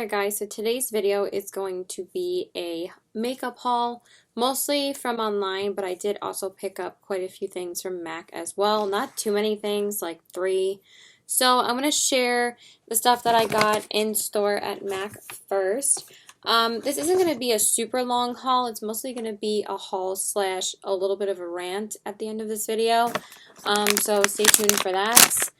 there guys, so today's video is going to be a makeup haul, mostly from online, but I did also pick up quite a few things from MAC as well. Not too many things, like 3. So I'm going to share the stuff that I got in store at MAC first. This isn't going to be a super long haul, it's mostly going to be a haul slash a little bit of a rant at the end of this video, so stay tuned for that.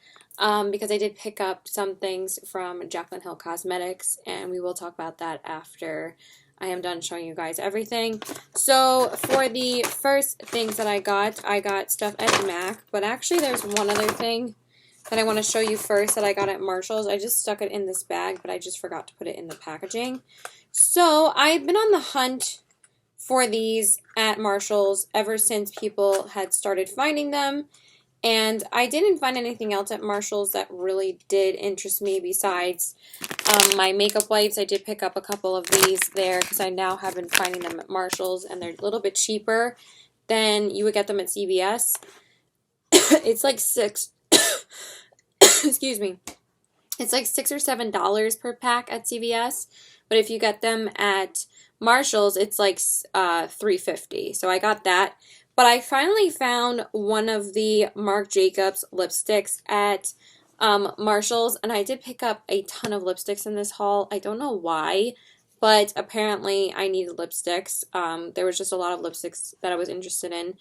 Because I did pick up some things from Jaclyn Cosmetics, and we will talk about that after I am done showing you guys everything. So for the first things that I got stuff at MAC, but actually there's one other thing that I want to show you first that I got at Marshall's. I just stuck it in this bag, but I just forgot to put it in the packaging. So I've been on the hunt for these at Marshall's ever since people had started finding them. And I didn't find anything else at Marshall's that really did interest me besides my makeup wipes. I did pick up a couple of these there because I now have been finding them at Marshall's, and they're a little bit cheaper than you would get them at CVS. It's like excuse me. It's like $6 or $7 per pack at CVS, but if you get them at Marshall's, it's like $3.50. So I got that. But I finally found one of the Marc Jacobs lipsticks at Marshall's, and I did pick up a ton of lipsticks in this haul. I don't know why, but apparently I needed lipsticks. There was just a lot of lipsticks that I was interested in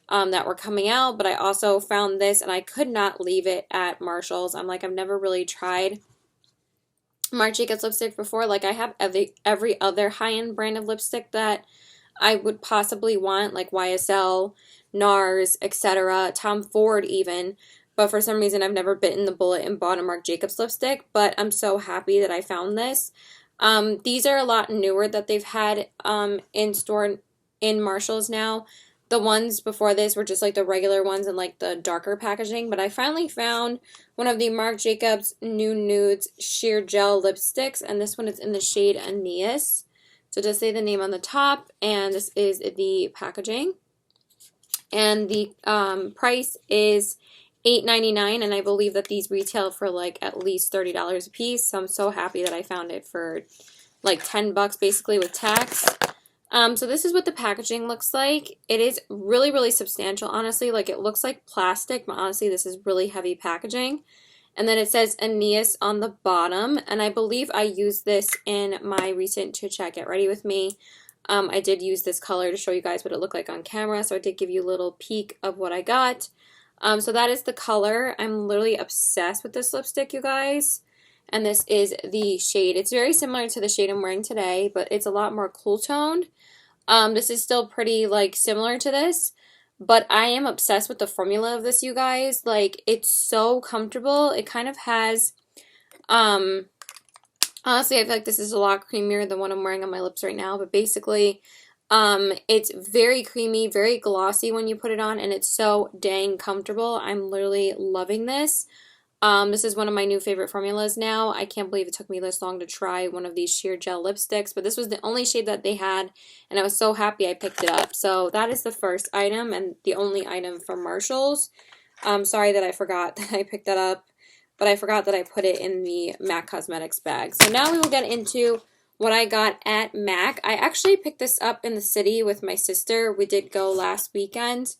that were coming out, but I also found this, and I could not leave it at Marshall's. I'm like, I've never really tried Marc Jacobs lipstick before. Like, I have every other high-end brand of lipstick that I would possibly want, like YSL, NARS, etc., Tom Ford even, but for some reason I've never bitten the bullet and bought a Marc Jacobs lipstick, but I'm so happy that I found this. These are a lot newer that they've had in store in Marshall's now. The ones before this were just like the regular ones and like the darker packaging, but I finally found one of the Marc Jacobs New Nudes Sheer Gel lipsticks, and this one is in the shade Aeneas. So it does say the name on the top, and this is the packaging. And the price is $8.99, and I believe that these retail for like at least $30 a piece. So I'm so happy that I found it for like $10 basically with tax. So this is what the packaging looks like. It is really, really substantial, honestly. Like, it looks like plastic, but honestly this is really heavy packaging. And then it says Aeneas on the bottom, and I believe I used this in my recent Chit Chat Get Ready With Me. I did use this color to show you guys what it looked like on camera, so I did give you a little peek of what I got. So that is the color. I'm literally obsessed with this lipstick, you guys. And this is the shade. It's very similar to the shade I'm wearing today, but it's a lot more cool toned. This is still pretty, like, similar to this. But I am obsessed with the formula of this, you guys. Like, it's so comfortable. It kind of has, honestly, I feel like this is a lot creamier than what I'm wearing on my lips right now. But basically, it's very creamy, very glossy when you put it on. And it's so dang comfortable. I'm literally loving this. This is one of my new favorite formulas now. I can't believe it took me this long to try one of these sheer gel lipsticks, but this was the only shade that they had, and I was so happy I picked it up. So that is the first item and the only item from Marshall's. Sorry that I forgot that I picked that up, but I forgot that I put it in the MAC Cosmetics bag. So now we will get into what I got at MAC. I actually picked this up in the city with my sister. We did go last weekend,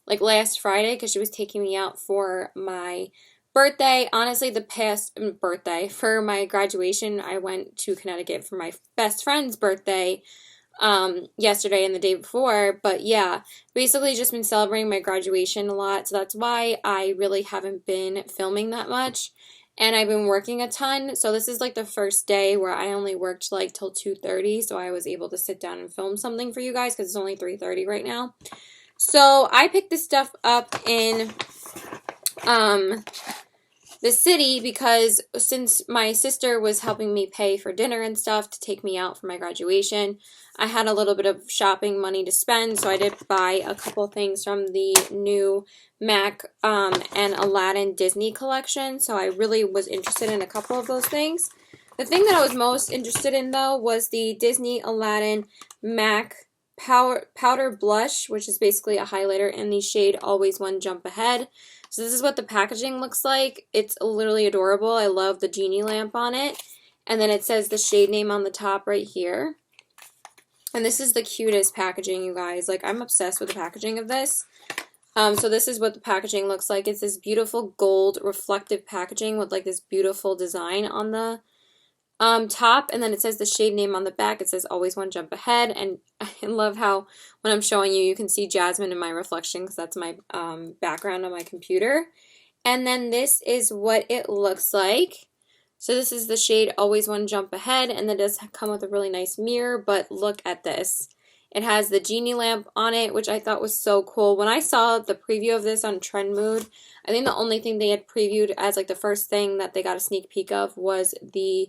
like last Friday, because she was taking me out for my birthday. Honestly, the past birthday for my graduation, I went to Connecticut for my best friend's birthday yesterday and the day before. But yeah, basically just been celebrating my graduation a lot, so that's why I really haven't been filming that much, and I've been working a ton. So this is like the first day where I only worked like till 2:30, so I was able to sit down and film something for you guys because it's only 3:30 right now. So I picked this stuff up in the city because since my sister was helping me pay for dinner and stuff to take me out for my graduation, I had a little bit of shopping money to spend, so I did buy a couple things from the new MAC and Aladdin Disney collection, so I really was interested in a couple of those things. The thing that I was most interested in, though, was the Disney Aladdin MAC Powder Blush, which is basically a highlighter in the shade Always One Jump Ahead. So this is what the packaging looks like. It's literally adorable. I love the genie lamp on it. And then it says the shade name on the top right here. And this is the cutest packaging, you guys. Like, I'm obsessed with the packaging of this. So this is what the packaging looks like. It's this beautiful gold reflective packaging with like this beautiful design on the top, and then it says the shade name on the back. It says always one jump ahead, and I love how when I'm showing you, you can see Jasmine in my reflection because that's my background on my computer. And then this is what it looks like. So this is the shade always one jump ahead, and then it does come with a really nice mirror, but look at this. It has the genie lamp on it, which I thought was so cool. When I saw the preview of this on Trend Mood, I think the only thing they had previewed as like the first thing that they got a sneak peek of was the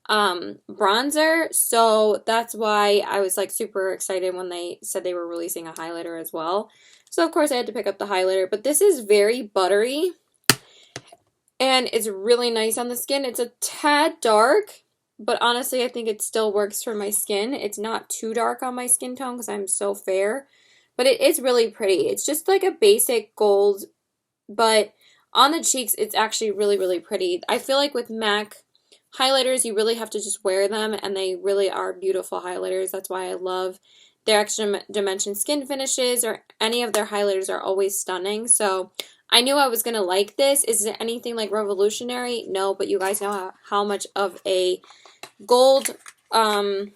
bronzer. So that's why I was like super excited when they said they were releasing a highlighter as well. So of course I had to pick up the highlighter, but this is very buttery. And it's really nice on the skin. It's a tad dark, but honestly, I think it still works for my skin. It's not too dark on my skin tone because I'm so fair, but it is really pretty. It's just like a basic gold, but on the cheeks, it's actually really, really pretty. I feel like with MAC highlighters, you really have to just wear them, and they really are beautiful highlighters. That's why I love their extra dimension skin finishes, or any of their highlighters are always stunning. So I knew I was going to like this. Is it anything like revolutionary? No, but you guys know how much of a gold highlighter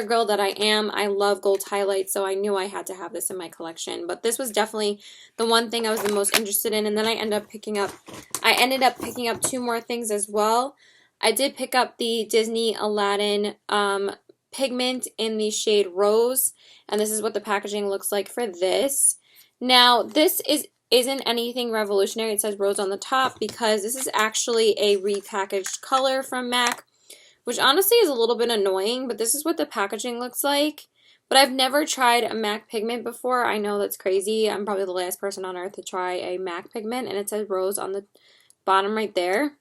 girl that I am. I love gold highlights, so I knew I had to have this in my collection. But this was definitely the one thing I was the most interested in, and then I ended up picking up two more things as well. I did pick up the Disney Aladdin Pigment in the shade Rose, and this is what the packaging looks like for this. Now, this isn't anything revolutionary. It says Rose on the top because this is actually a repackaged color from MAC, which honestly is a little bit annoying, but this is what the packaging looks like. But I've never tried a MAC pigment before. I know that's crazy. I'm probably the last person on earth to try a MAC pigment, and it says Rose on the bottom right there.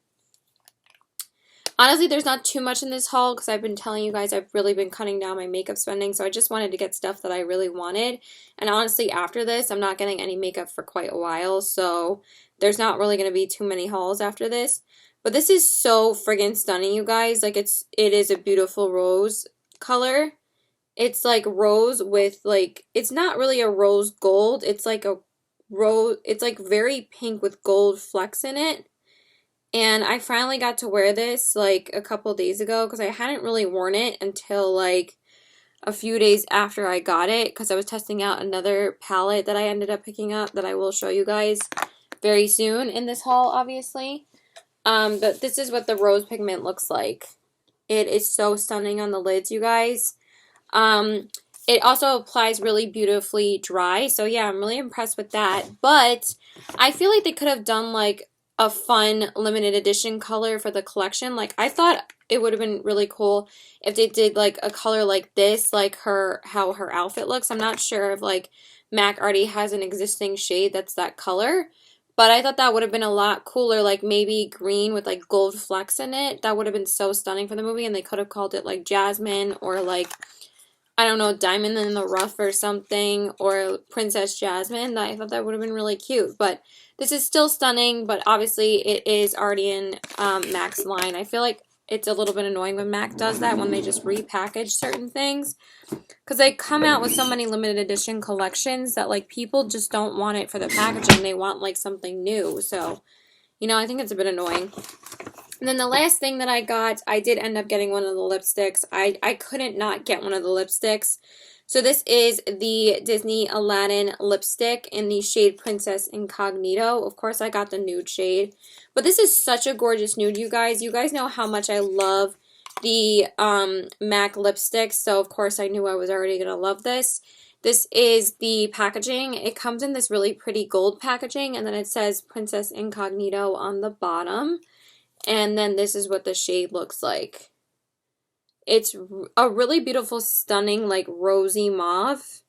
Honestly, there's not too much in this haul because I've been telling you guys I've really been cutting down my makeup spending, so I just wanted to get stuff that I really wanted. And honestly, after this, I'm not getting any makeup for quite a while, so there's not really going to be too many hauls after this. But this is so friggin' stunning, you guys. Like, it is a beautiful rose color. It's like rose with like, it's not really a rose gold. It's like a rose, it's like very pink with gold flecks in it. And I finally got to wear this like a couple days ago because I hadn't really worn it until like a few days after I got it, because I was testing out another palette that I ended up picking up that I will show you guys very soon in this haul, obviously. But this is what the rose pigment looks like. It is so stunning on the lids, you guys. It also applies really beautifully dry. So yeah, I'm really impressed with that. But I feel like they could have done like a fun limited edition color for the collection. Like, I thought it would have been really cool if they did like a color like this, like how her outfit looks. I'm not sure if like MAC already has an existing shade that's that color, but I thought that would have been a lot cooler, like maybe green with like gold flecks in it. That would have been so stunning for the movie, and they could have called it like Jasmine or like, I don't know, Diamond in the Rough or something, or Princess Jasmine. I thought that would have been really cute, but this is still stunning, but obviously it is already in MAC's line. I feel like it's a little bit annoying when MAC does that, when they just repackage certain things, because they come out with so many limited edition collections that like people just don't want it for the packaging. They want like something new. So, you know, I think it's a bit annoying. And then the last thing that I got, I did end up getting one of the lipsticks. I couldn't not get one of the lipsticks. So this is the Disney Aladdin lipstick in the shade Princess Incognito. Of course, I got the nude shade. But this is such a gorgeous nude, you guys. You guys know how much I love the MAC lipsticks. So, of course, I knew I was already going to love this. This is the packaging. It comes in this really pretty gold packaging, and then it says Princess Incognito on the bottom. And then this is what the shade looks like. It's a really beautiful, stunning, like rosy mauve.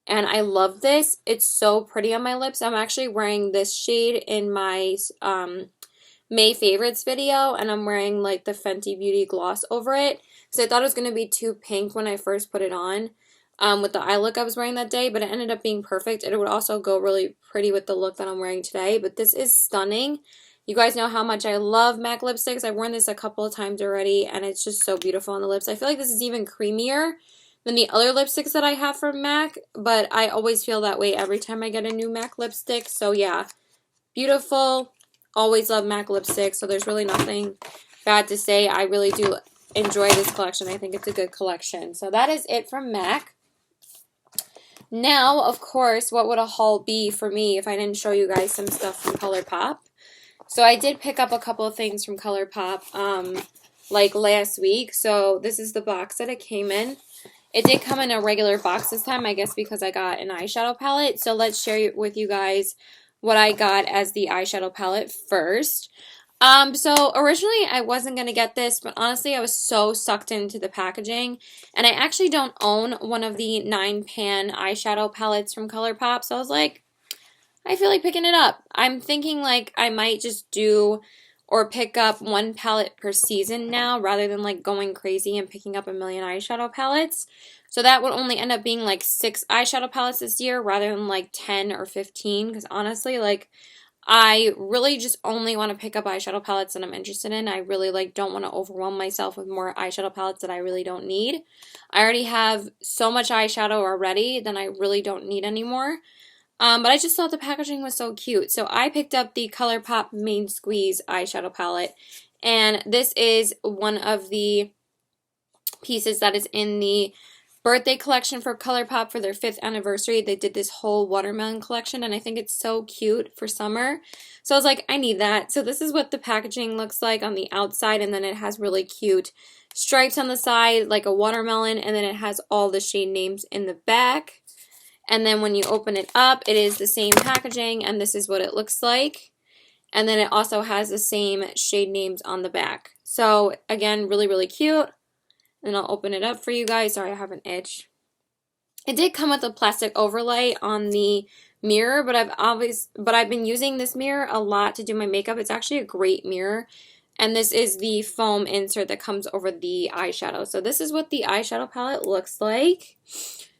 And I love this. It's so pretty on my lips. I'm actually wearing this shade in my May Favorites video. And I'm wearing like the Fenty Beauty gloss over it. Because I thought it was going to be too pink when I first put it on. With the eye look I was wearing that day. But it ended up being perfect. And it would also go really pretty with the look that I'm wearing today. But this is stunning. You guys know how much I love MAC lipsticks. I've worn this a couple of times already, and it's just so beautiful on the lips. I feel like this is even creamier than the other lipsticks that I have from MAC, but I always feel that way every time I get a new MAC lipstick. So yeah, beautiful. Always love MAC lipsticks, so there's really nothing bad to say. I really do enjoy this collection. I think it's a good collection. So that is it from MAC. Now, of course, what would a haul be for me if I didn't show you guys some stuff from Colourpop? So I did pick up a couple of things from Colourpop like last week. So this is the box that it came in. It did come in a regular box this time, I guess because I got an eyeshadow palette. So let's share with you guys what I got as the eyeshadow palette first. So originally I wasn't going to get this, but honestly I was so sucked into the packaging, and I actually don't own one of the 9-pan eyeshadow palettes from Colourpop, so I was like, I feel like picking it up. I'm thinking like I might just do or pick up one palette per season now rather than like going crazy and picking up a million eyeshadow palettes. So that would only end up being like 6 eyeshadow palettes this year rather than like 10 or 15, because honestly like I really just only want to pick up eyeshadow palettes that I'm interested in. I really like don't want to overwhelm myself with more eyeshadow palettes that I really don't need. I already have so much eyeshadow already that I really don't need anymore. But I just thought the packaging was so cute. So I picked up the Colourpop Main Squeeze eyeshadow palette. And this is one of the pieces that is in the birthday collection for Colourpop for their 5th anniversary. They did this whole watermelon collection, and I think it's so cute for summer. So I was like, I need that. So this is what the packaging looks like on the outside, and then it has really cute stripes on the side like a watermelon, and then it has all the shade names in the back. And then when you open it up, it is the same packaging, and this is what it looks like. And then it also has the same shade names on the back. So again, really, really cute. And I'll open it up for you guys. Sorry, I have an itch. It did come with a plastic overlay on the mirror, but I've been using this mirror a lot to do my makeup. It's actually a great mirror. And this is the foam insert that comes over the eyeshadow. So this is what the eyeshadow palette looks like.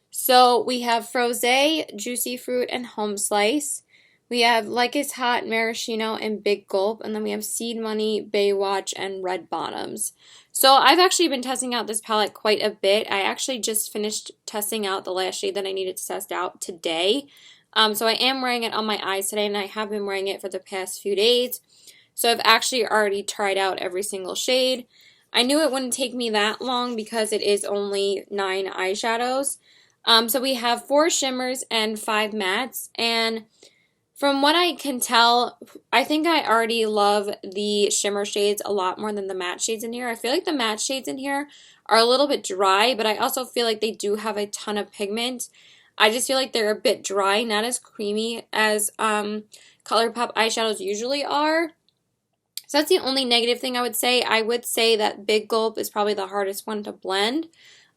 So we have Frosé, Juicy Fruit, and Home Slice. We have Like It's Hot, Maraschino, and Big Gulp. And then we have Seed Money, Baywatch, and Red Bottoms. So I've actually been testing out this palette quite a bit. I actually just finished testing out the last shade that I needed to test out today. So I am wearing it on my eyes today, and I have been wearing it for the past few days. So I've actually already tried out every single shade. I knew it wouldn't take me that long because it is only 9 eyeshadows. So we have 4 shimmers and 5 mattes, and from what I can tell, I think I already love the shimmer shades a lot more than the matte shades in here. I feel like the matte shades in here are a little bit dry, but I also feel like they do have a ton of pigment. I just feel like they're a bit dry, not as creamy as Colourpop eyeshadows usually are. So that's the only negative thing I would say. I would say that Big Gulp is probably the hardest one to blend.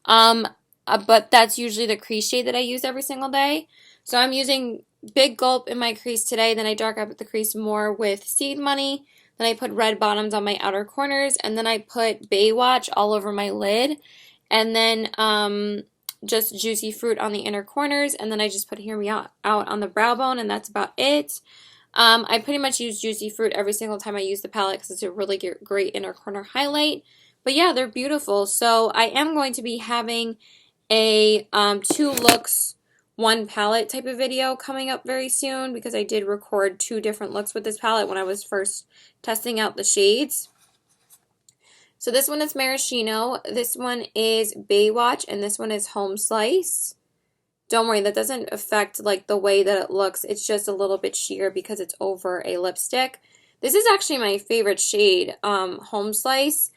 But that's usually the crease shade that I use every single day. So I'm using Big Gulp in my crease today. Then I dark up the crease more with Seed Money. Then I put Red Bottoms on my outer corners. And then I put Baywatch all over my lid. And then just Juicy Fruit on the inner corners. And then I just put Hear Me Out on the brow bone. And that's about it. I pretty much use Juicy Fruit every single time I use the palette because it's a really great inner corner highlight. But yeah, they're beautiful. So I am going to be having a 2 looks, 1 palette type of video coming up very soon because I did record 2 different looks with this palette when I was first testing out the shades. So this one is Maraschino, this one is Baywatch, and this one is Home Slice. Don't worry, that doesn't affect like the way that it looks. It's just a little bit sheer because it's over a lipstick. This is actually my favorite shade, Home Slice.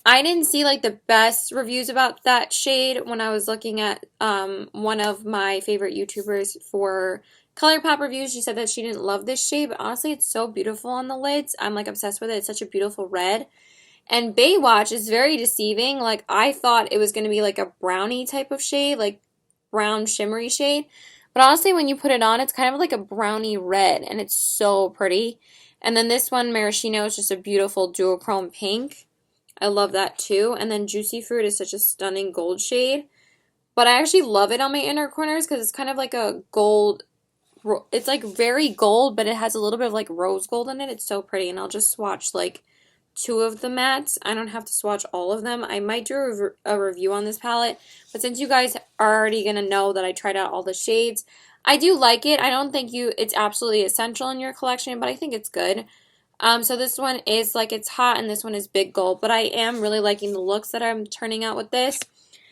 I didn't see like the best reviews about that shade when I was looking at one of my favorite YouTubers for Colourpop reviews. She said that she didn't love this shade, but honestly it's so beautiful on the lids. I'm like obsessed with it. It's such a beautiful red. And Baywatch is very deceiving. Like I thought it was going to be like a brownie type of shade, like brown shimmery shade. But honestly when you put it on, it's kind of like a brownie red, and it's so pretty. And then this one, Maraschino, is just a beautiful duochrome pink. I love that too. And then Juicy Fruit is such a stunning gold shade. But I actually love it on my inner corners because it's kind of like a gold it's like very gold, but it has a little bit of like rose gold in it. It's so pretty, and I'll just swatch like 2 of the mattes. I don't have to swatch all of them. I might do a review on this palette, but since you guys are already gonna know that I tried out all the shades, I do like it. I don't think it's absolutely essential in your collection, but I think it's good. So this one is like it's hot, and this one is big gold, but I am really liking the looks that I'm turning out with this,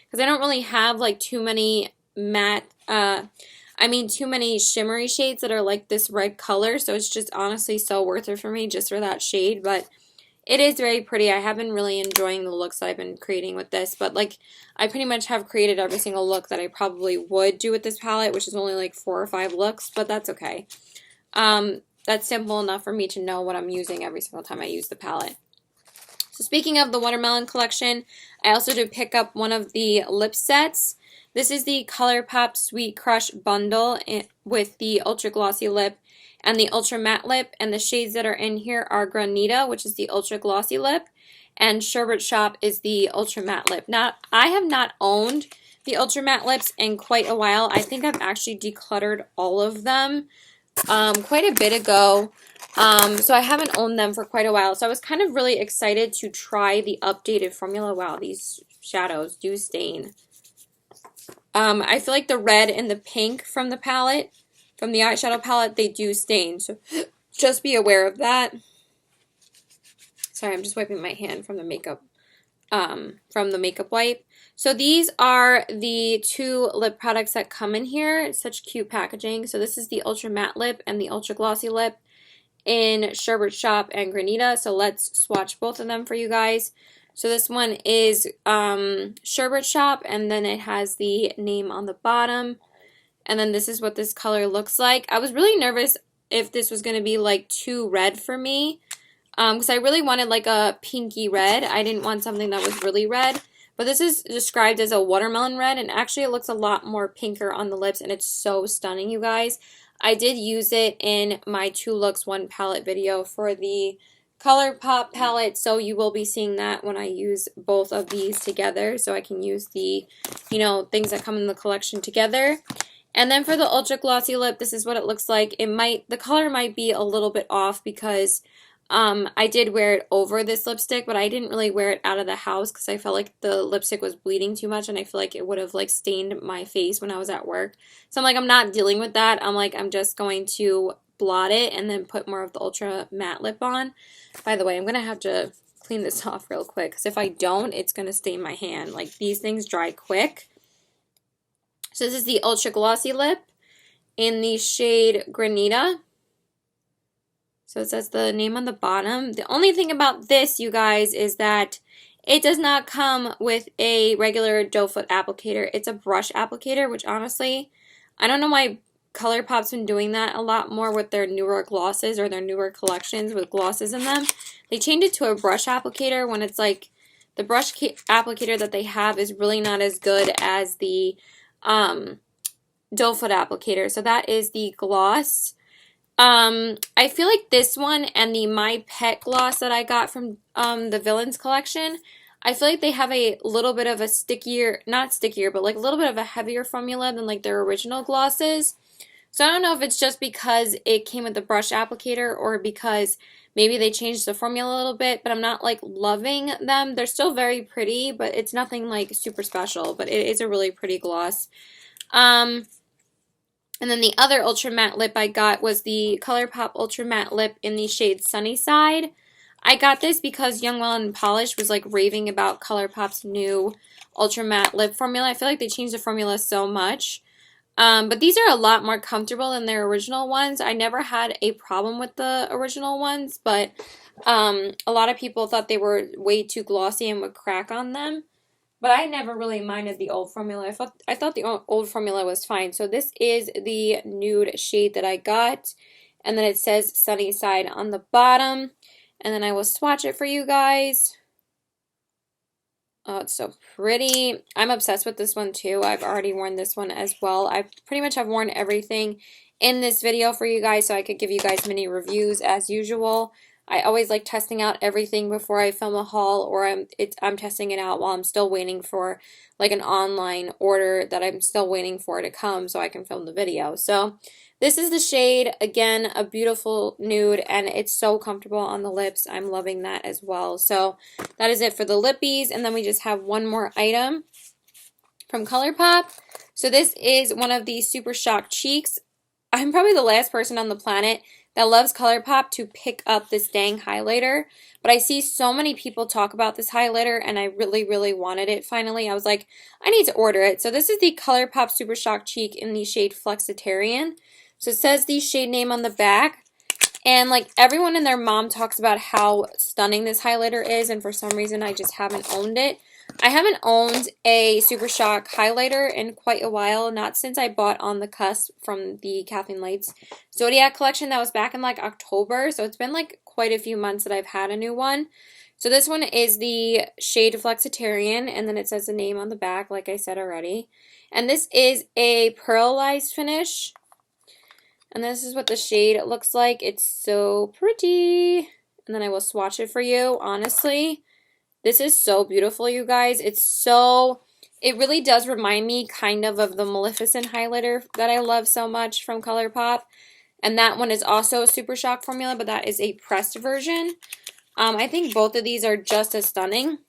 because I don't really have like too many matte, too many shimmery shades that are like this red color, so it's just honestly so worth it for me just for that shade. But it is very pretty. I have been really enjoying the looks that I've been creating with this, but like I pretty much have created every single look that I probably would do with this palette, which is only like 4 or 5 looks, but that's okay. That's simple enough for me to know what I'm using every single time I use the palette. So speaking of the watermelon collection, I also did pick up one of the lip sets. This is the Colourpop Sweet Crush bundle with the Ultra Glossy Lip and the Ultra Matte Lip, and the shades that are in here are Granita, which is the Ultra Glossy Lip, and Sherbert Shop is the Ultra Matte Lip. Now, I have not owned the Ultra Matte Lips in quite a while. I think I've actually decluttered all of them quite a bit ago, so I haven't owned them for quite a while. So I was kind of really excited to try the updated formula. Wow, these shadows do stain. I feel like the red and the pink from the palette, from the eyeshadow palette, they do stain, so just be aware of that. Sorry, I'm just wiping my hand from the makeup wipe. So these are the 2 lip products that come in here. It's such cute packaging. So this is the Ultra Matte Lip and the Ultra Glossy Lip in Sherbert Shop and Granita. So let's swatch both of them for you guys. So this one is Sherbert Shop, and then it has the name on the bottom. And then this is what this color looks like. I was really nervous if this was going to be like too red for me, because I really wanted like a pinky red. I didn't want something that was really red. But this is described as a watermelon red, and actually it looks a lot more pinker on the lips, and it's so stunning, you guys. I did use it in my 2 looks 1 palette video for the Colourpop palette, so you will be seeing that when I use both of these together, so I can use the, things that come in the collection together. And then for the Ultra Glossy Lip, this is what it looks like. The color might be a little bit off because I did wear it over this lipstick, but I didn't really wear it out of the house because I felt like the lipstick was bleeding too much, and I feel like it would have like stained my face when I was at work. So I'm like, I'm not dealing with that. I'm just going to blot it and then put more of the Ultra Matte Lip on. By the way, I'm going to have to clean this off real quick, because if I don't, it's going to stain my hand. Like, these things dry quick. So this is the Ultra Glossy Lip in the shade Granita. So it says the name on the bottom. The only thing about this, you guys, is that it does not come with a regular doe foot applicator. It's a brush applicator, which honestly, I don't know why Colourpop's been doing that a lot more with their newer glosses or their newer collections with glosses in them. They changed it to a brush applicator when it's like the brush applicator that they have is really not as good as the doe foot applicator. So that is the gloss. I feel like this one and the My Pet gloss that I got from the Villains collection, I feel like they have a little bit of a not stickier, but like a little bit of a heavier formula than like their original glosses. So I don't know if it's just because it came with the brush applicator or because maybe they changed the formula a little bit, but I'm not like loving them. They're still very pretty, but it's nothing like super special, but it is a really pretty gloss. And then the other Ultra Matte Lip I got was the Colourpop Ultra Matte Lip in the shade Sunnyside. I got this because Young, Well, and Polished was like raving about Colourpop's new Ultra Matte Lip formula. I feel like they changed the formula so much. But these are a lot more comfortable than their original ones. I never had a problem with the original ones, but a lot of people thought they were way too glossy and would crack on them. But I never really minded the old formula. I thought the old formula was fine. So this is the nude shade that I got. And then it says Sunnyside on the bottom. And then I will swatch it for you guys. Oh, it's so pretty. I'm obsessed with this one too. I've already worn this one as well. I pretty much have worn everything in this video for you guys so I could give you guys mini reviews as usual. I always like testing out everything before I film a haul, or I'm testing it out while I'm still waiting for like an online order that I'm still waiting for to come so I can film the video. So this is the shade, again, a beautiful nude, and it's so comfortable on the lips. I'm loving that as well. So that is it for the lippies, and then we just have one more item from Colourpop. So this is one of these Super Shock Cheeks. I'm probably the last person on the planet that loves Colourpop to pick up this dang highlighter, but I see so many people talk about this highlighter, and I really, really wanted it finally. I was like, I need to order it. So this is the Colourpop Super Shock Cheek in the shade Flexitarian. So it says the shade name on the back, and like everyone and their mom talks about how stunning this highlighter is, and for some reason I just haven't owned it. I haven't owned a Super Shock highlighter in quite a while, not since I bought On the Cusp from the Kathleen Lights Zodiac collection that was back in like October, so it's been like quite a few months that I've had a new one. So this one is the shade Flexitarian, and then it says the name on the back, like I said already. And this is a pearlized finish. And this is what the shade looks like. It's so pretty. And then I will swatch it for you. Honestly, this is so beautiful, you guys. It really does remind me kind of the Maleficent highlighter that I love so much from Colourpop. And that one is also a Super Shock formula, but that is a pressed version. I think both of these are just as stunning.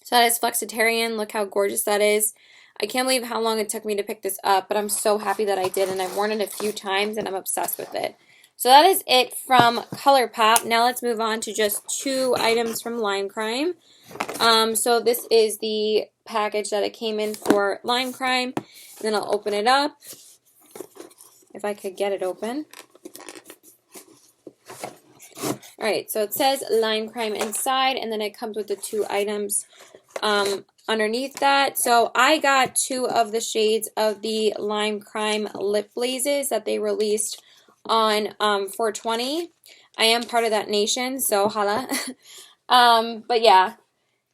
So that is Flexitarian. Look how gorgeous that is. I can't believe how long it took me to pick this up, but I'm so happy that I did, and I've worn it a few times, and I'm obsessed with it. So that is it from Colourpop. Now let's move on to just 2 items from Lime Crime. So this is the package that it came in for Lime Crime, and then I'll open it up, if I could get it open. Alright, so it says Lime Crime inside, and then it comes with the 2 items underneath that. So I got 2 of the shades of the Lime Crime Lip Glazes that they released on 420. I am part of that nation, so holla. But yeah,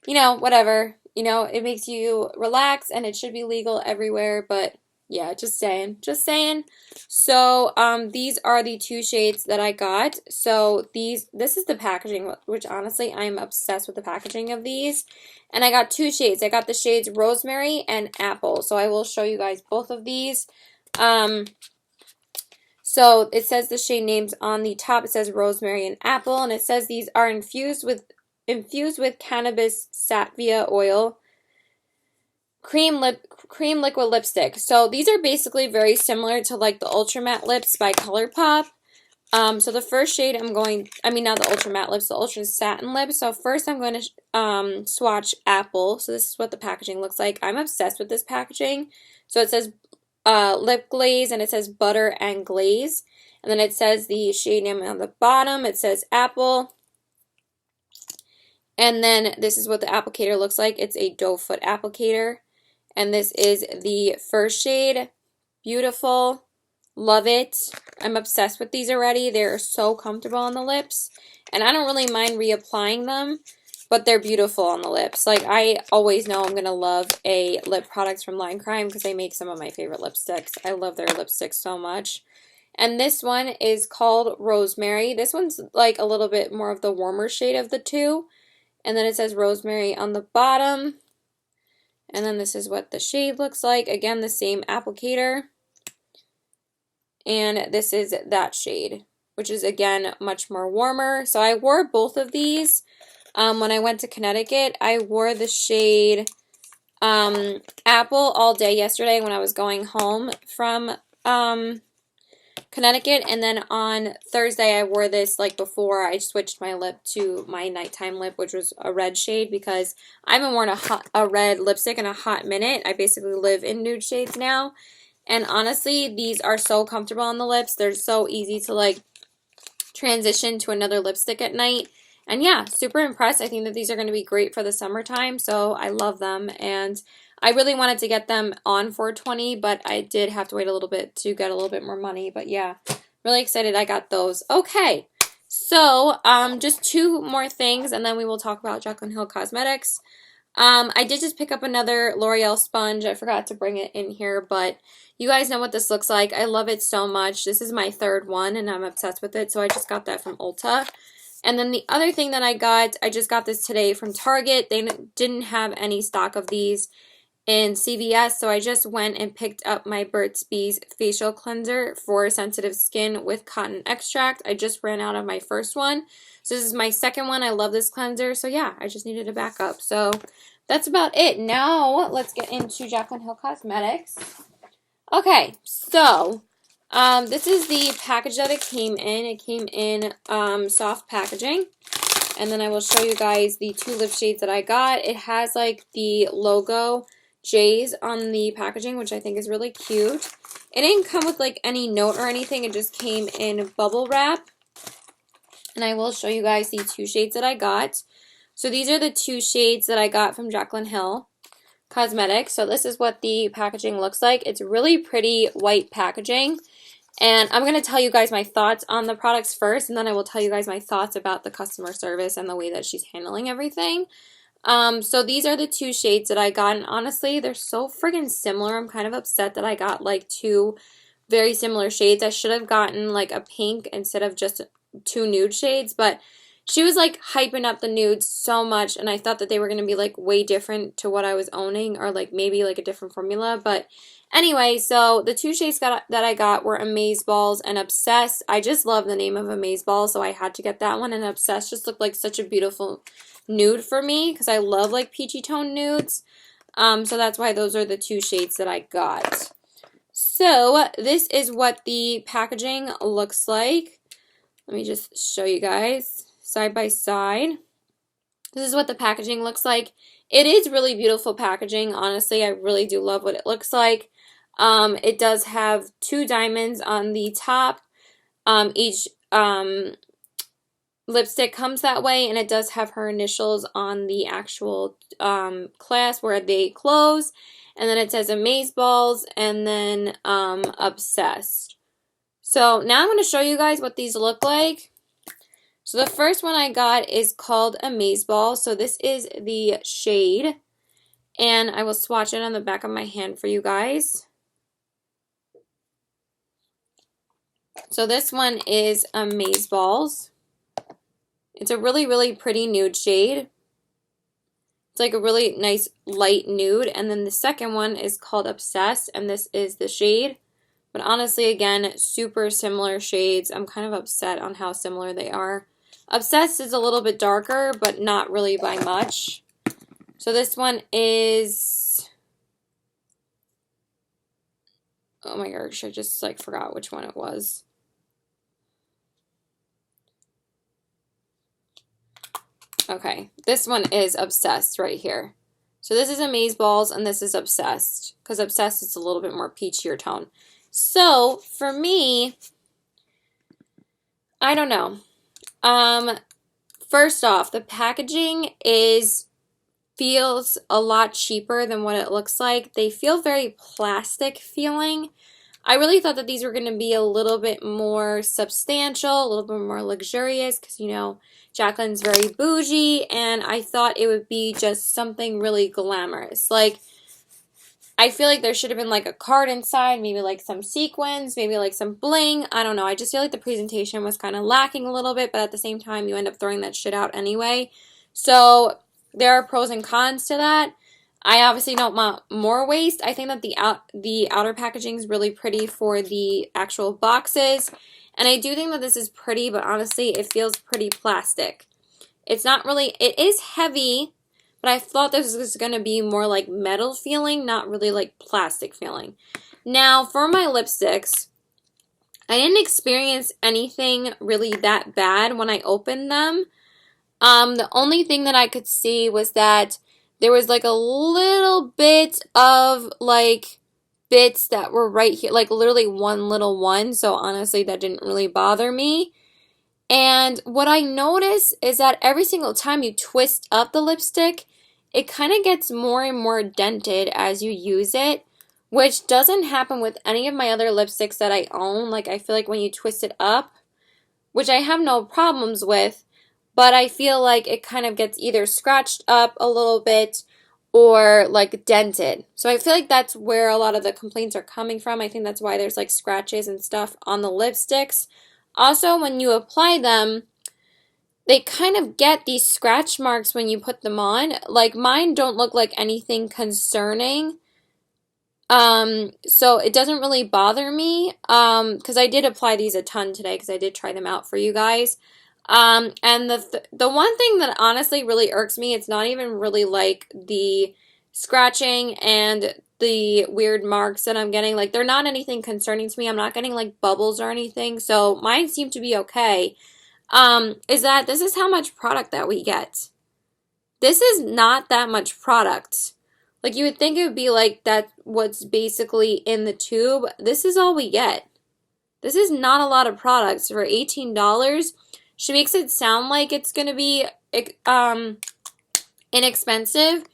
you know, whatever. You know, it makes you relax, and it should be legal everywhere, but yeah, just saying. Just saying. So, these are the 2 shades that I got. So, this is the packaging, which honestly, I'm obsessed with the packaging of these. And I got 2 shades. I got the shades Rosemary and Apple. So, I will show you guys both of these. So, it says the shade names on the top. It says Rosemary and Apple. And it says these are infused with cannabis sativa oil. Cream liquid lipstick. So these are basically very similar to like the Ultra Matte Lips by Colourpop. So the first shade not the Ultra Matte Lips, the Ultra Satin Lips. So first I'm going to swatch Apple. So this is what the packaging looks like. I'm obsessed with this packaging. So it says lip glaze, and it says butter and glaze. And then it says the shade name on the bottom. It says Apple. And then this is what the applicator looks like. It's a doe foot applicator. And this is the first shade. Beautiful. Love it. I'm obsessed with these already. They're so comfortable on the lips. And I don't really mind reapplying them, but they're beautiful on the lips. Like, I always know I'm going to love a lip products from Lime Crime because they make some of my favorite lipsticks. I love their lipsticks so much. And this one is called Rosemary. This one's like a little bit more of the warmer shade of the 2. And then it says Rosemary on the bottom. And then this is what the shade looks like. Again, the same applicator. And this is that shade, which is, again, much more warmer. So I wore both of these when I went to Connecticut. I wore the shade Apple all day yesterday when I was going home from Connecticut, and then on Thursday I wore this like before I switched my lip to my nighttime lip, which was a red shade, because I haven't worn a red lipstick in a hot minute. I basically live in nude shades now, and honestly these are so comfortable on the lips. They're so easy to like transition to another lipstick at night, and yeah, super impressed. I think that these are going to be great for the summertime, so I love them, and I really wanted to get them on 420, but I did have to wait a little bit to get a little bit more money. But yeah, really excited I got those. Okay, so just 2 more things, and then we will talk about Jaclyn Cosmetics. I did just pick up another L'Oreal sponge. I forgot to bring it in here, but you guys know what this looks like. I love it so much. This is my 3rd one, and I'm obsessed with it, so I just got that from Ulta. And then the other thing that I just got this today from Target. They didn't have any stock of these in CVS, so I just went and picked up my Burt's Bees facial cleanser for sensitive skin with cotton extract. I just ran out of my first one, so this is my second one. I love this cleanser, so yeah, I just needed a backup. So that's about it. Now let's get into Jaclyn Cosmetics. Okay, so this is the package that it came in. It came in soft packaging. And then I will show you guys the two lip shades that I got. It has like the logo J's on the packaging, which I think is really cute. It didn't come with like any note or anything. It just came in bubble wrap. And I will show you guys the two shades that I got. So these are the two shades that I got from Jaclyn Cosmetics. So this is what the packaging looks like. It's really pretty white packaging. And I'm going to tell you guys my thoughts on the products first, and then I will tell you guys my thoughts about the customer service and the way that she's handling everything. So these are the two shades that I got, and honestly, they're so friggin' similar. I'm kind of upset that I got like two very similar shades. I should have gotten like a pink instead of just two nude shades, but she was like hyping up the nudes so much, and I thought that they were going to be like way different to what I was owning, or like maybe like a different formula, but anyway, so the two shades that I got were Amazeballs and Obsessed. I just love the name of Amazeballs, so I had to get that one, and Obsessed just looked like such a beautiful nude for me, because I love like peachy tone nudes, so that's why those are the two shades that I got. So this is what the packaging looks like. Let me just show you guys side by side. This is what the packaging looks like. It is really beautiful packaging. Honestly, I really do love what it looks like. It does have two diamonds on the top. Each lipstick comes that way, and it does have her initials on the actual clasp where they close. And then it says Amazeballs and then Obsessed. So now I'm going to show you guys what these look like. So the first one I got is called Amazeballs. So this is the shade, and I will swatch it on the back of my hand for you guys. So this one is Amazeballs. It's a really, really pretty nude shade. It's like a really nice light nude. And then the second one is called Obsessed, and this is the shade. But honestly, again, super similar shades. I'm kind of upset on how similar they are. Obsessed is a little bit darker, but not really by much. So this one is... oh my gosh, I just like forgot which one it was. Okay, this one is Obsessed right here. So this is Amazeballs and this is Obsessed, because Obsessed is a little bit more peachier tone. So for me, I don't know. First off, the packaging feels a lot cheaper than what it looks like. They feel very plastic feeling. I really thought that these were going to be a little bit more substantial, a little bit more luxurious, because, you know, Jaclyn's very bougie, and I thought it would be just something really glamorous. Like, I feel like there should have been like a card inside, maybe like some sequins, maybe like some bling. I don't know. I just feel like the presentation was kind of lacking a little bit, but at the same time, you end up throwing that shit out anyway. So there are pros and cons to that. I obviously don't want more waste. I think that the outer packaging is really pretty for the actual boxes. And I do think that this is pretty, but honestly, it feels pretty plastic. It's not really, it is heavy, but I thought this was going to be more like metal feeling, not really like plastic feeling. Now, for my lipsticks, I didn't experience anything really that bad when I opened them. The only thing that I could see was that there was like a little bit of like bits that were right here, like literally one little one. So honestly, that didn't really bother me. And what I noticed is that every single time you twist up the lipstick, it kind of gets more and more dented as you use it, which doesn't happen with any of my other lipsticks that I own. Like, I feel like when you twist it up, which I have no problems with, but I feel like it kind of gets either scratched up a little bit or like dented. So I feel like that's where a lot of the complaints are coming from. I think that's why there's like scratches and stuff on the lipsticks. Also, when you apply them, they kind of get these scratch marks when you put them on. Like mine don't look like anything concerning. So it doesn't really bother me. Because I did apply these a ton today because I did try them out for you guys. And the one thing that honestly really irks me, it's not even really like the scratching and the weird marks that I'm getting. Like they're not anything concerning to me. I'm not getting like bubbles or anything. So mine seem to be okay. Is that this is how much product that we get. This is not that much product. Like you would think it would be like that what's basically in the tube. This is all we get. This is not a lot of products for $18. She makes it sound like it's going to be inexpensive,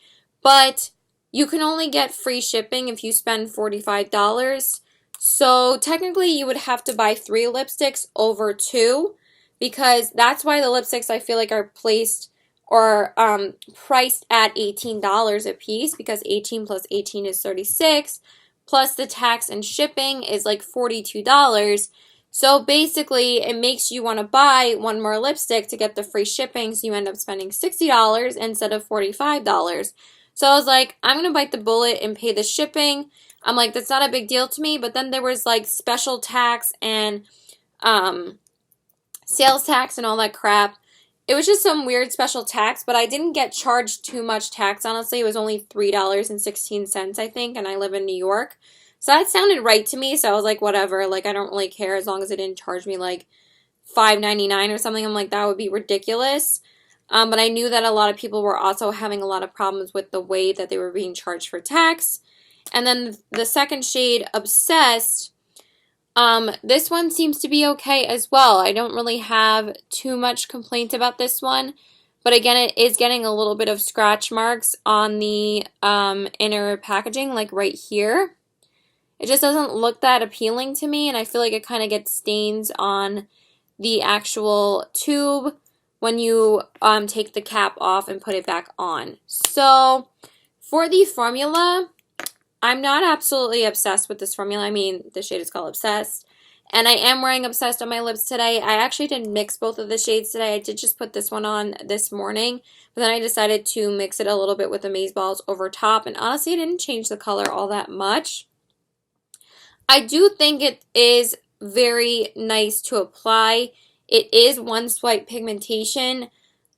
but you can only get free shipping if you spend $45. So technically you would have to buy 3 lipsticks over 2 because that's why the lipsticks I feel like are placed or priced at $18 a piece because 18 plus 18 is 36 plus the tax and shipping is like $42. So basically it makes you want to buy one more lipstick to get the free shipping, so you end up spending $60 instead of $45. So I was like, I'm going to bite the bullet and pay the shipping. I'm like, that's not a big deal to me, but then there was like special tax and sales tax and all that crap. It was just some weird special tax, but I didn't get charged too much tax, honestly. It was only $3.16, I think, and I live in New York. So that sounded right to me, so I was like, whatever. Like, I don't really care as long as it didn't charge me, like, $5.99 or something. I'm like, that would be ridiculous. But I knew that a lot of people were also having a lot of problems with the way that they were being charged for tax. And then the second shade, Obsessed, this one seems to be okay as well. I don't really have too much complaint about this one. But again, it is getting a little bit of scratch marks on the inner packaging, like right here. It just doesn't look that appealing to me, and I feel like it kind of gets stains on the actual tube when you take the cap off and put it back on. So for the formula, I'm not absolutely obsessed with this formula. I mean, the shade is called Obsessed. And I am wearing Obsessed on my lips today. I actually didn't mix both of the shades today. I did just put this one on this morning. But then I decided to mix it a little bit with Amazeballs over top. And honestly, it didn't change the color all that much. I do think it is very nice to apply. It is one swipe pigmentation.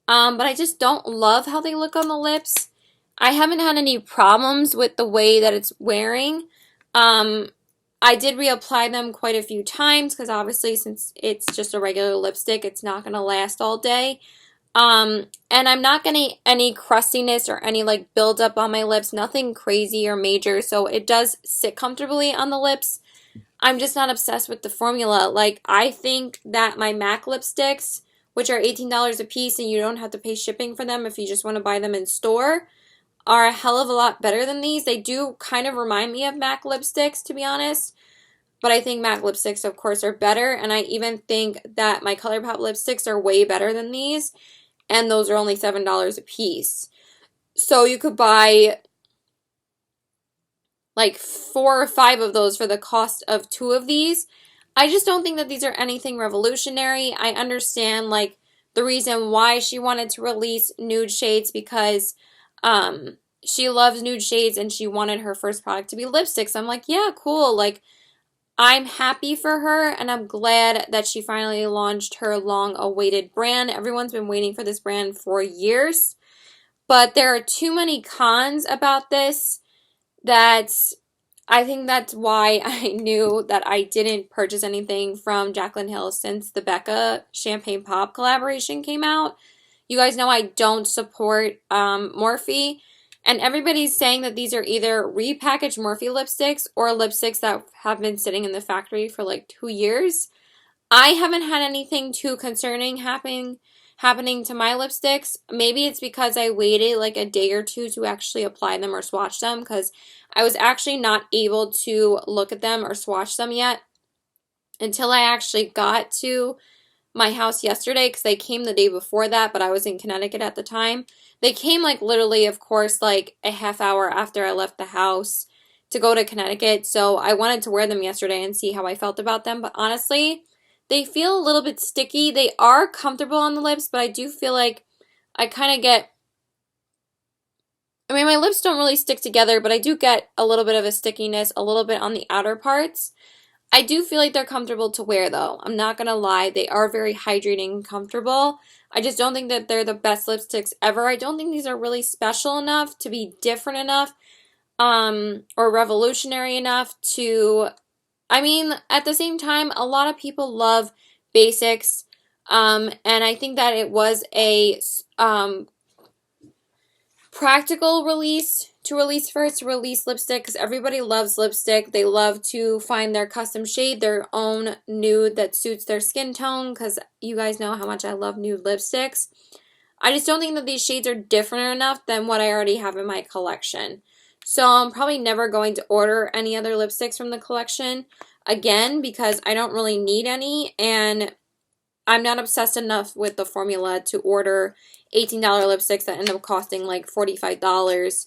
But I just don't love how they look on the lips. I haven't had any problems with the way that it's wearing. I did reapply them quite a few times because obviously since it's just a regular lipstick, it's not going to last all day. And I'm not getting any crustiness or any like buildup on my lips, nothing crazy or major, so it does sit comfortably on the lips. I'm just not obsessed with the formula. Like, I think that my MAC lipsticks, which are $18 a piece and you don't have to pay shipping for them if you just want to buy them in store, are a hell of a lot better than these. They do kind of remind me of MAC lipsticks, to be honest. But I think MAC lipsticks, of course, are better. And I even think that my Colourpop lipsticks are way better than these. And those are only $7 a piece. So you could buy like 4 or 5 of those for the cost of 2 of these. I just don't think that these are anything revolutionary. I understand like the reason why she wanted to release nude shades because she loves nude shades and she wanted her first product to be lipsticks. I'm like, yeah, cool. Like, I'm happy for her and I'm glad that she finally launched her long-awaited brand. Everyone's been waiting for this brand for years, but there are too many cons about this that I think that's why I knew that I didn't purchase anything from Jaclyn Hill since the Becca Champagne Pop collaboration came out. You guys know I don't support Morphe, and everybody's saying that these are either repackaged Morphe lipsticks or lipsticks that have been sitting in the factory for like 2 years. I haven't had anything too concerning happening to my lipsticks. Maybe it's because I waited like a day or two to actually apply them or swatch them because I was actually not able to look at them or swatch them yet until I actually got to my house yesterday because they came the day before that, but I was in Connecticut at the time. They came like literally, of course, like a half hour after I left the house to go to Connecticut. So I wanted to wear them yesterday and see how I felt about them. But honestly, they feel a little bit sticky. They are comfortable on the lips, but I do feel like I kind of get, I mean, my lips don't really stick together, but I do get a little bit of a stickiness, a little bit on the outer parts. I do feel like they're comfortable to wear, though. I'm not going to lie. They are very hydrating and comfortable. I just don't think that they're the best lipsticks ever. I don't think these are really special enough to be different enough, or revolutionary enough to, I mean, at the same time, a lot of people love basics, and I think that it was a, practical release to release lipstick, because everybody loves lipstick. They love to find their custom shade, their own nude that suits their skin tone, because you guys know how much I love nude lipsticks. I just don't think that these shades are different enough than what I already have in my collection. So I'm probably never going to order any other lipsticks from the collection again, because I don't really need any, and I'm not obsessed enough with the formula to order $18 lipsticks that end up costing like $45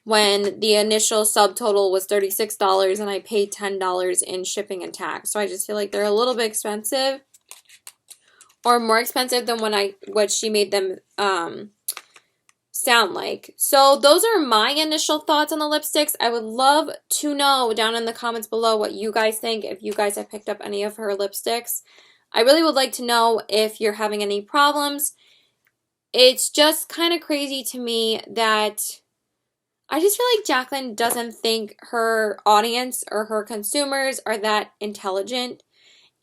when the initial subtotal was $36 and I paid $10 in shipping and tax. So I just feel like they're a little bit expensive, or more expensive than what she made them sound like. So those are my initial thoughts on the lipsticks. I would love to know down in the comments below what you guys think, if you guys have picked up any of her lipsticks. I really would like to know if you're having any problems. It's just kind of crazy to me that I just feel like Jaclyn doesn't think her audience or her consumers are that intelligent.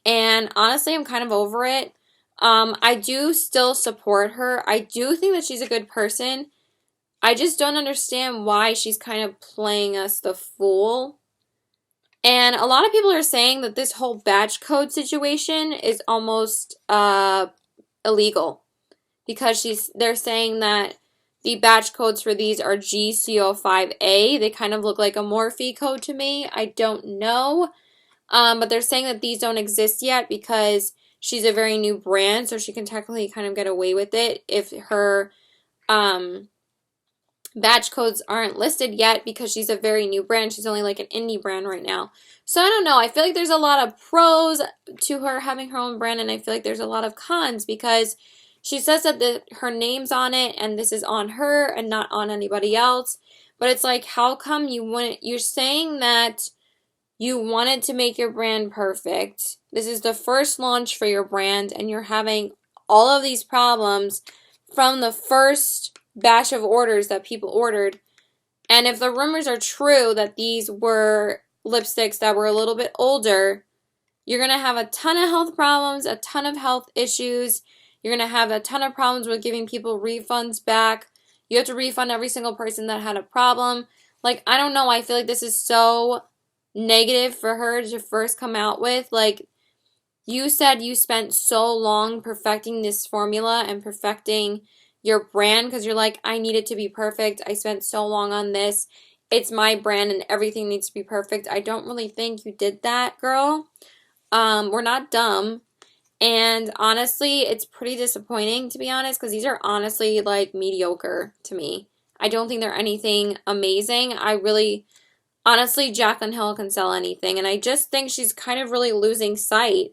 And honestly, I'm kind of over it. I do still support her. I do think that she's a good person. I just don't understand why she's kind of playing us the fool. And a lot of people are saying that this whole batch code situation is almost illegal, because they're saying that the batch codes for these are GCO5A. They kind of look like a Morphe code to me. I don't know. But they're saying that these don't exist yet because she's a very new brand, so she can technically kind of get away with it if her batch codes aren't listed yet, because she's a very new brand. She's only like an indie brand right now. So I don't know. I feel like there's a lot of pros to her having her own brand, and I feel like there's a lot of cons, because she says that her name's on it and this is on her and not on anybody else. But it's like, how come you're saying that you wanted to make your brand perfect. This is the first launch for your brand, and you're having all of these problems from the first batch of orders that people ordered. And if the rumors are true that these were lipsticks that were a little bit older, you're going to have a ton of health problems, a ton of health issues. You're going to have a ton of problems with giving people refunds back. You have to refund every single person that had a problem. Like, I don't know. I feel like this is so negative for her to first come out with. Like, you said you spent so long perfecting this formula and perfecting your brand, because you're like, I need it to be perfect. I spent so long on this. It's my brand and everything needs to be perfect. I don't really think you did that, girl. We're not dumb. And honestly, it's pretty disappointing, to be honest, because these are honestly like mediocre to me. I don't think they're anything amazing. Honestly, Jaclyn Hill can sell anything, and I just think she's kind of really losing sight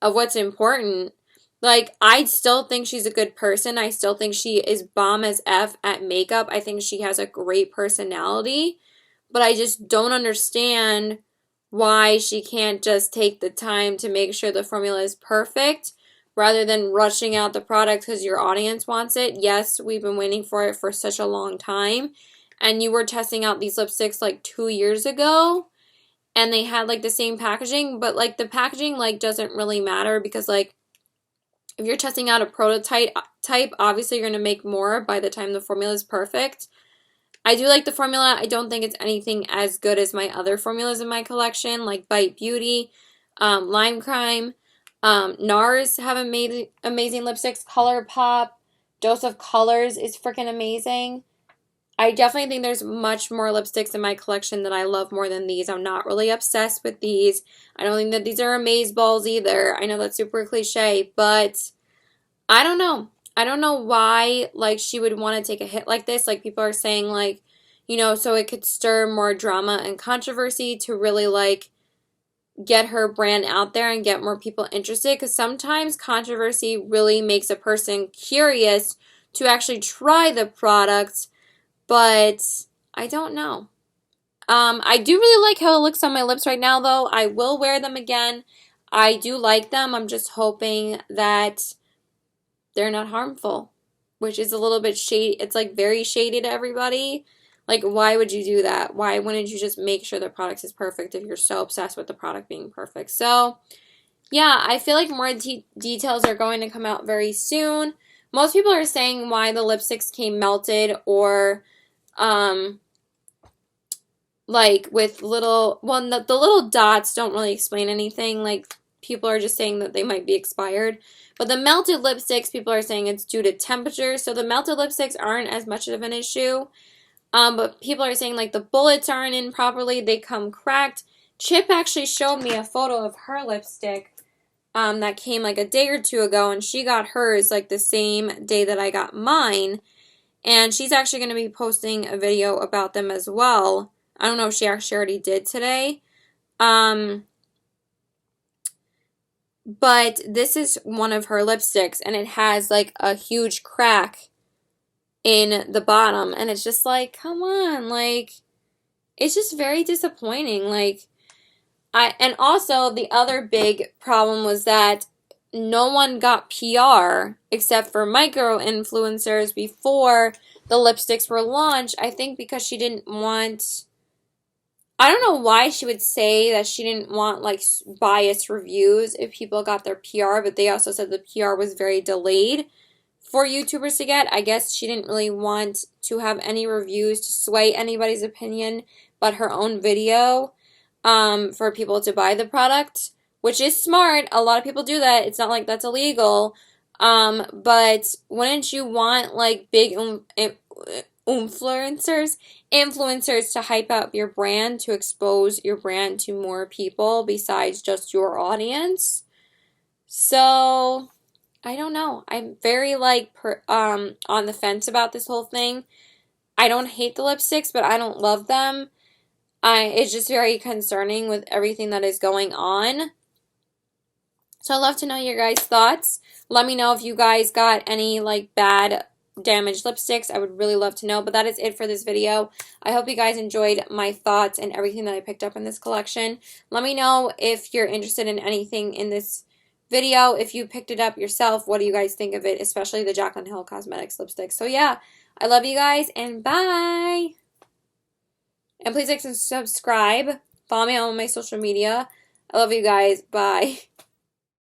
of what's important. Like, I still think she's a good person. I still think she is bomb as F at makeup. I think she has a great personality, but I just don't understand why she can't just take the time to make sure the formula is perfect rather than rushing out the product because your audience wants it. Yes, we've been waiting for it for such a long time. And you were testing out these lipsticks like 2 years ago, and they had like the same packaging, but like the packaging like doesn't really matter, because like if you're testing out a prototype, obviously you're going to make more by the time the formula is perfect. I do like the formula. I don't think it's anything as good as my other formulas in my collection, like Bite Beauty, Lime Crime. NARS have amazing lipsticks. Colourpop, Dose of Colors is freaking amazing. I definitely think there's much more lipsticks in my collection that I love more than these. I'm not really obsessed with these. I don't think that these are Amazeballs either. I know that's super cliche, but I don't know. I don't know why, like, she would want to take a hit like this. Like, people are saying, like, you know, so it could stir more drama and controversy to really, like, get her brand out there and get more people interested, because sometimes controversy really makes a person curious to actually try the product, but I don't know. I do really like how it looks on my lips right now, though. I will wear them again. I do like them. I'm just hoping that they're not harmful, which is a little bit shady. It's like very shady to everybody. Like, why would you do that? Why wouldn't you just make sure the product is perfect if you're so obsessed with the product being perfect? So, yeah, I feel like more details are going to come out very soon. Most people are saying why the lipsticks came melted, or like with little, well, the little dots don't really explain anything. Like, people are just saying that they might be expired. But the melted lipsticks, people are saying it's due to temperature. So the melted lipsticks aren't as much of an issue. But people are saying like the bullets aren't in properly. They come cracked. Chip actually showed me a photo of her lipstick that came like a day or two ago. And she got hers like the same day that I got mine. And she's actually going to be posting a video about them as well. I don't know if she actually already did today. But this is one of her lipsticks, and it has like a huge crack in the bottom, and it's just like, come on, like, it's just very disappointing. Like, and also the other big problem was that no one got PR except for micro influencers before the lipsticks were launched. I think because she didn't want, I don't know why she would say that she didn't want like biased reviews if people got their PR, but they also said the PR was very delayed for YouTubers to get. I guess she didn't really want to have any reviews to sway anybody's opinion but her own video for people to buy the product, which is smart. A lot of people do that. It's not like that's illegal. But wouldn't you want like big influencers to hype up your brand, to expose your brand to more people besides just your audience? So I don't know. I'm very like on the fence about this whole thing. I don't hate the lipsticks, but I don't love them. It's just very concerning with everything that is going on. So I'd love to know your guys' thoughts. Let me know if you guys got any like bad damaged lipsticks. I would really love to know. But that is it for this video. I hope you guys enjoyed my thoughts and everything that I picked up in this collection. Let me know if you're interested in anything in this video. If you picked it up yourself, what do you guys think of it? Especially the Jaclyn Cosmetics lipstick. So yeah, I love you guys and bye. And please like and subscribe. Follow me on my social media. I love you guys. Bye.